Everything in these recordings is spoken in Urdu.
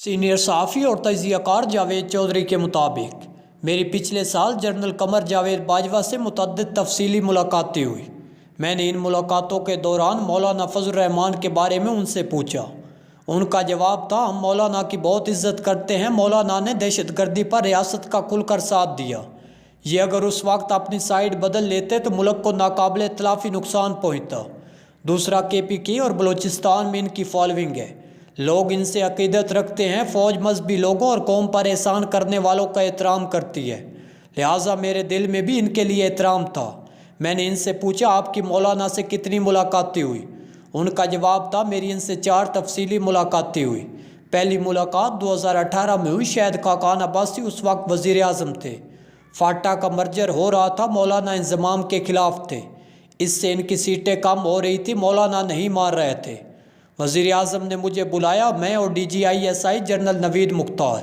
سینئر صحافی اور تجزیہ کار جاوید چودھری کے مطابق میری پچھلے سال جنرل قمر جاوید باجوہ سے متعدد تفصیلی ملاقاتیں ہوئی۔ میں نے ان ملاقاتوں کے دوران مولانا فضل الرحمان کے بارے میں ان سے پوچھا۔ ان کا جواب تھا، ہم مولانا کی بہت عزت کرتے ہیں۔ مولانا نے دہشت گردی پر ریاست کا کھل کر ساتھ دیا۔ یہ اگر اس وقت اپنی سائیڈ بدل لیتے تو ملک کو ناقابل تلافی نقصان پہنچتا۔ دوسرا، KPK اور بلوچستان میں ان کی فالوئنگ ہے۔ لوگ ان سے عقیدت رکھتے ہیں۔ فوج مذہبی لوگوں اور قوم پر احسان کرنے والوں کا احترام کرتی ہے، لہٰذا میرے دل میں بھی ان کے لیے احترام تھا۔ میں نے ان سے پوچھا، آپ کی مولانا سے کتنی ملاقاتیں ہوئی؟ ان کا جواب تھا، میری ان سے 4 تفصیلی ملاقاتیں ہوئی۔ پہلی ملاقات 2018 میں ہوئی۔ شاہد خاقان عباسی اس وقت وزیر اعظم تھے۔ فاٹا کا مرجر ہو رہا تھا، مولانا انضمام کے خلاف تھے، اس سے ان کی سیٹیں کم ہو رہی تھی، مولانا نہیں مان رہے تھے۔ وزیر اعظم نے مجھے بلایا، میں اور DGISI جنرل نوید مختار۔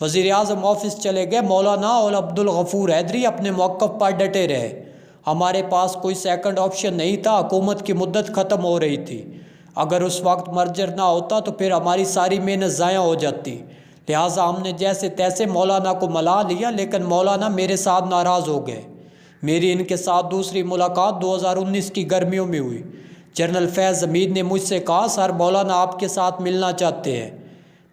وزیر اعظم آفس چلے گئے۔ مولانا اور عبدالغفور حیدری اپنے موقف پر ڈٹے رہے۔ ہمارے پاس کوئی سیکنڈ آپشن نہیں تھا، حکومت کی مدت ختم ہو رہی تھی۔ اگر اس وقت مرجر نہ ہوتا تو پھر ہماری ساری محنت ضائع ہو جاتی، لہٰذا ہم نے جیسے تیسے مولانا کو ملا لیا، لیکن مولانا میرے ساتھ ناراض ہو گئے۔ میری ان کے ساتھ دوسری ملاقات 2019 کی گرمیوں میں ہوئی۔ جنرل فیض حمید نے مجھ سے کہا، سر مولانا آپ کے ساتھ ملنا چاہتے ہیں۔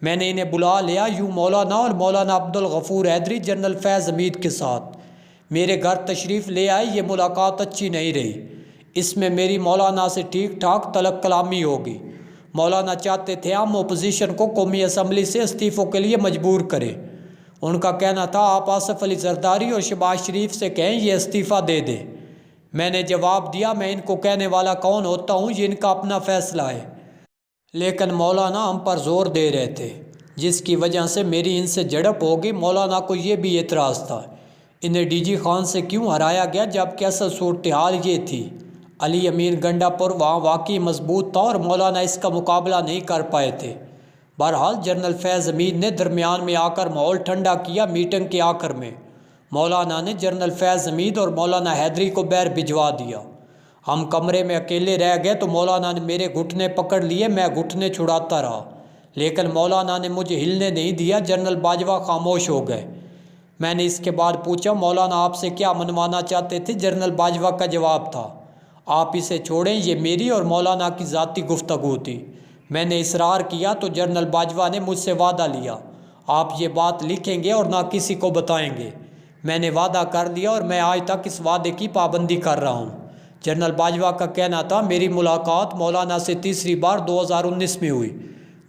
میں نے انہیں بلا لیا، یوں مولانا اور مولانا عبدالغفور حیدری جنرل فیض حمید کے ساتھ میرے گھر تشریف لے آئے۔ یہ ملاقات اچھی نہیں رہی، اس میں میری مولانا سے ٹھیک ٹھاک طلب کلامی ہوگی۔ مولانا چاہتے تھے ہم اپوزیشن کو قومی اسمبلی سے استعفوں کے لیے مجبور کریں۔ ان کا کہنا تھا، آپ آصف علی زرداری اور شہباز شریف سے کہیں یہ استعفیٰ دے دیں۔ میں نے جواب دیا، میں ان کو کہنے والا کون ہوتا ہوں، یہ ان کا اپنا فیصلہ ہے۔ لیکن مولانا ہم پر زور دے رہے تھے، جس کی وجہ سے میری ان سے جھڑپ ہوگی۔ مولانا کو یہ بھی اعتراض تھا، انہیں DG خان سے کیوں ہرایا گیا، جبکہ اصل صورتحال یہ تھی۔ علی امین گنڈا پور وہاں واقعی مضبوط تھا اور مولانا اس کا مقابلہ نہیں کر پائے تھے۔ بہرحال جنرل فیض حمید نے درمیان میں آ کر ماحول ٹھنڈا کیا۔ میٹنگ کے آخر میں مولانا نے جنرل فیض حمید اور مولانا حیدری کو باہر بھجوا دیا۔ ہم کمرے میں اکیلے رہ گئے تو مولانا نے میرے گھٹنے پکڑ لیے۔ میں گھٹنے چھڑاتا رہا، لیکن مولانا نے مجھے ہلنے نہیں دیا۔ جنرل باجوہ خاموش ہو گئے۔ میں نے اس کے بعد پوچھا، مولانا آپ سے کیا منوانا چاہتے تھے؟ جنرل باجوہ کا جواب تھا، آپ اسے چھوڑیں، یہ میری اور مولانا کی ذاتی گفتگو تھی۔ میں نے اصرار کیا تو جنرل باجوہ نے مجھ سے وعدہ لیا، آپ یہ بات لکھیں گے اور نہ کسی کو بتائیں گے۔ میں نے وعدہ کر لیا اور میں آج تک اس وعدے کی پابندی کر رہا ہوں۔ جنرل باجوہ کا کہنا تھا، میری ملاقات مولانا سے تیسری بار 2019 میں ہوئی،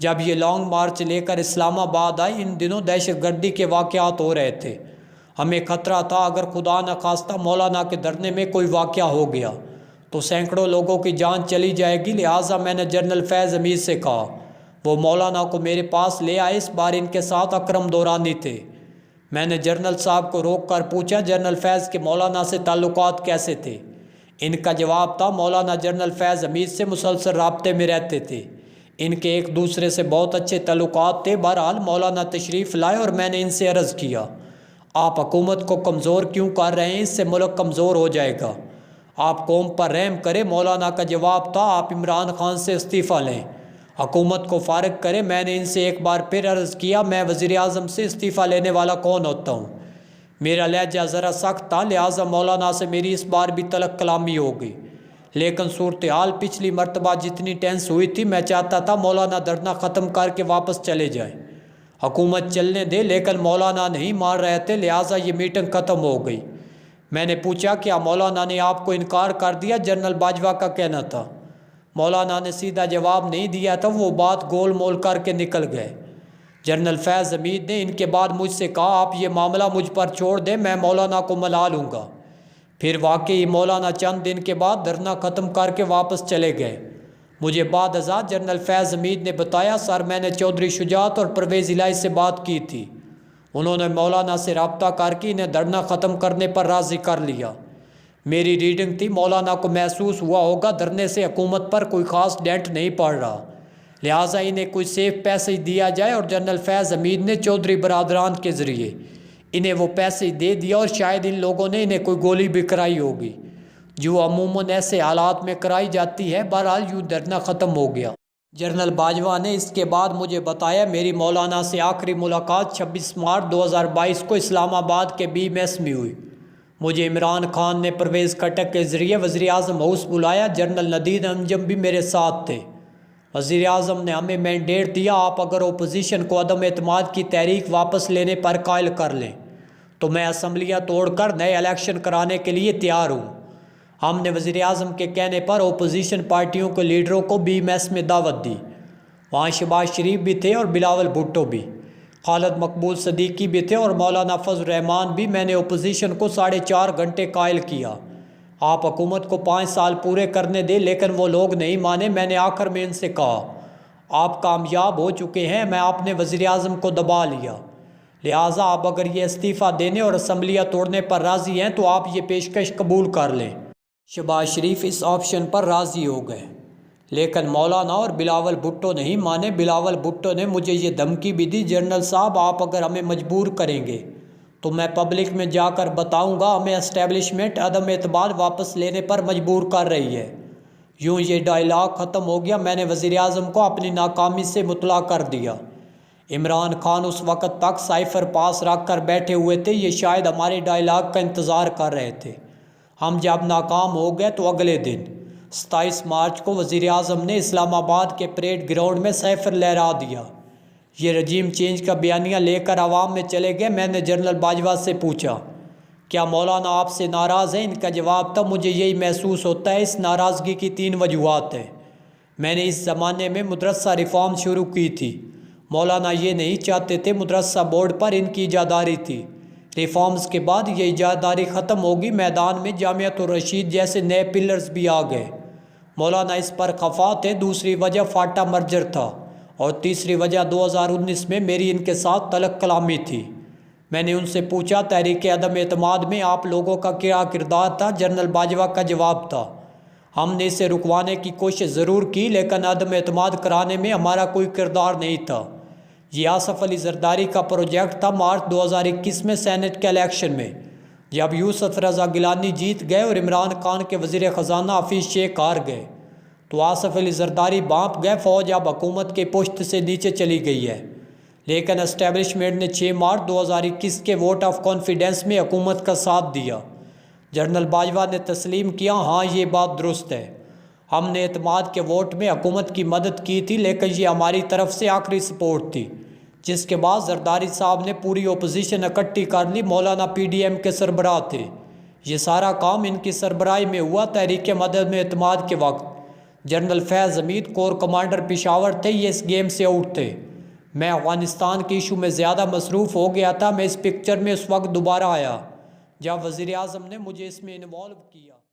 جب یہ لانگ مارچ لے کر اسلام آباد آئی۔ ان دنوں دہشت گردی کے واقعات ہو رہے تھے، ہمیں خطرہ تھا اگر خدا نخواستہ مولانا کے دھرنے میں کوئی واقعہ ہو گیا تو سینکڑوں لوگوں کی جان چلی جائے گی۔ لہٰذا میں نے جنرل فیض حمید سے کہا، وہ مولانا کو میرے پاس لے آئے۔ اس بار ان کے ساتھ اکرم دورانی تھے۔ میں نے جنرل صاحب کو روک کر پوچھا، جنرل فیض کے مولانا سے تعلقات کیسے تھے؟ ان کا جواب تھا، مولانا جنرل فیض حمید سے مسلسل رابطے میں رہتے تھے، ان کے ایک دوسرے سے بہت اچھے تعلقات تھے۔ بہرحال مولانا تشریف لائے اور میں نے ان سے عرض کیا، آپ حکومت کو کمزور کیوں کر رہے ہیں؟ اس سے ملک کمزور ہو جائے گا، آپ قوم پر رحم کریں۔ مولانا کا جواب تھا، آپ عمران خان سے استعفیٰ لیں، حکومت کو فارغ کریں۔ میں نے ان سے ایک بار پھر عرض کیا، میں وزیر اعظم سے استعفیٰ لینے والا کون ہوتا ہوں؟ میرا لہجہ ذرا سخت تھا، لہٰذا مولانا سے میری اس بار بھی طلب کلامی ہو گئی۔ لیکن صورتحال پچھلی مرتبہ جتنی ٹینس ہوئی تھی، میں چاہتا تھا مولانا دھرنا ختم کر کے واپس چلے جائیں، حکومت چلنے دے، لیکن مولانا نہیں مان رہے تھے، لہٰذا یہ میٹنگ ختم ہو گئی۔ میں نے پوچھا، کیا مولانا نے آپ کو انکار کر دیا؟ جنرل باجوہ کا کہنا تھا، مولانا نے سیدھا جواب نہیں دیا تھا، وہ بات گول مول کر کے نکل گئے۔ جنرل فیض حمید نے ان کے بعد مجھ سے کہا، آپ یہ معاملہ مجھ پر چھوڑ دیں، میں مولانا کو ملا لوں گا۔ پھر واقعی مولانا چند دن کے بعد دھرنا ختم کر کے واپس چلے گئے۔ مجھے بعد ازاں جنرل فیض حمید نے بتایا، سر میں نے چودھری شجاعت اور پرویز الہی سے بات کی تھی، انہوں نے مولانا سے رابطہ کر کے انہیں دھرنا ختم کرنے پر راضی کر لیا۔ میری ریڈنگ تھی، مولانا کو محسوس ہوا ہوگا دھرنے سے حکومت پر کوئی خاص ڈینٹ نہیں پڑ رہا، لہٰذا انہیں کوئی سیف پیسے دیا جائے، اور جنرل فیض حمید نے چودھری برادران کے ذریعے انہیں وہ پیسے دے دیا، اور شاید ان لوگوں نے انہیں کوئی گولی بھی کرائی ہوگی، جو عموماً ایسے حالات میں کرائی جاتی ہے۔ بہرحال یوں دھرنا ختم ہو گیا۔ جنرل باجوہ نے اس کے بعد مجھے بتایا میری مولانا سے آخری ملاقات 26 مارچ 2022 کو اسلام آباد کے بی میس میں ہوئی۔ مجھے عمران خان نے پرویز خٹک کے ذریعے وزیر اعظم ہاؤس بلایا۔ جنرل ندیم انجم بھی میرے ساتھ تھے۔ وزیر اعظم نے ہمیں مینڈیٹ دیا، آپ اگر اپوزیشن کو عدم اعتماد کی تحریک واپس لینے پر قائل کر لیں تو میں اسمبلیاں توڑ کر نئے الیکشن کرانے کے لیے تیار ہوں۔ ہم نے وزیر اعظم کے کہنے پر اپوزیشن پارٹیوں کے لیڈروں کو بی میس میں دعوت دی۔ وہاں شہباز شریف بھی تھے اور بلاول بھٹو بھی، خالد مقبول صدیقی بھی تھے اور مولانا فضل الرحمان بھی۔ میں نے اپوزیشن کو 4.5 گھنٹے قائل کیا، آپ حکومت کو 5 سال پورے کرنے دیں، لیکن وہ لوگ نہیں مانے۔ میں نے آخر میں ان سے کہا، آپ کامیاب ہو چکے ہیں، میں آپ نے وزیر اعظم کو دبا لیا، لہٰذا آپ اگر یہ استعفیٰ دینے اور اسمبلیاں توڑنے پر راضی ہیں تو آپ یہ پیشکش قبول کر لیں۔ شہباز شریف اس آپشن پر راضی ہو گئے، لیکن مولانا اور بلاول بھٹو نہیں مانے۔ بلاول بھٹو نے مجھے یہ دھمکی بھی دی، جنرل صاحب آپ اگر ہمیں مجبور کریں گے تو میں پبلک میں جا کر بتاؤں گا ہمیں اسٹیبلشمنٹ عدم اعتماد واپس لینے پر مجبور کر رہی ہے۔ یوں یہ ڈائلاگ ختم ہو گیا۔ میں نے وزیر اعظم کو اپنی ناکامی سے مطلع کر دیا۔ عمران خان اس وقت تک سائفر پاس رکھ کر بیٹھے ہوئے تھے، یہ شاید ہمارے ڈائلاگ کا انتظار کر رہے تھے۔ ہم جب ناکام ہو گئے تو اگلے دن 27 مارچ کو وزیر اعظم نے اسلام آباد کے پریڈ گراؤنڈ میں سائفر لہرا دیا۔ یہ رجیم چینج کا بیانیہ لے کر عوام میں چلے گئے۔ میں نے جنرل باجوہ سے پوچھا، کیا مولانا آپ سے ناراض ہیں؟ ان کا جواب تھا، مجھے یہی محسوس ہوتا ہے۔ اس ناراضگی کی 3 وجوہات ہیں۔ میں نے اس زمانے میں مدرسہ ریفارم شروع کی تھی، مولانا یہ نہیں چاہتے تھے، مدرسہ بورڈ پر ان کی اجاداری تھی۔ ریفارمز کے بعد یہ اجاداری ختم ہوگی، میدان میں جامعۃ الرشید جیسے نئے پلرز بھی آ گئے۔ مولانا اس پر خفا تھے۔ دوسری وجہ فاٹا مرجر تھا اور تیسری وجہ 2019 میں میری ان کے ساتھ تلق کلامی تھی۔ میں نے ان سے پوچھا، تحریک عدم اعتماد میں آپ لوگوں کا کیا کردار تھا؟ جنرل باجوہ کا جواب تھا، ہم نے اسے رکوانے کی کوشش ضرور کی لیکن عدم اعتماد کرانے میں ہمارا کوئی کردار نہیں تھا۔ یہ آصف علی زرداری کا پروجیکٹ تھا۔ مارچ 2021 میں سینٹ کے الیکشن میں جب یوسف رضا گیلانی جیت گئے اور عمران خان کے وزیر خزانہ حفیظ شیخ ہار گئے تو آصف علی زرداری بانپ گئے، فوج اب حکومت کے پشت سے نیچے چلی گئی ہے۔ لیکن اسٹیبلشمنٹ نے 6 مارچ 2021 کے ووٹ آف کانفیڈنس میں حکومت کا ساتھ دیا۔ جنرل باجوہ نے تسلیم کیا، ہاں یہ بات درست ہے، ہم نے اعتماد کے ووٹ میں حکومت کی مدد کی تھی لیکن یہ ہماری طرف سے آخری سپورٹ تھی۔ جس کے بعد زرداری صاحب نے پوری اپوزیشن اکٹھی کر لی، مولانا پی ڈی ایم کے سربراہ تھے، یہ سارا کام ان کی سربراہی میں ہوا۔ تحریک مدد میں اعتماد کے وقت جنرل فیض حمید کور کمانڈر پشاور تھے، یہ اس گیم سے آؤٹ تھے۔ میں افغانستان کے ایشو میں زیادہ مصروف ہو گیا تھا۔ میں اس پکچر میں اس وقت دوبارہ آیا جب وزیر اعظم نے مجھے اس میں انوالو کیا۔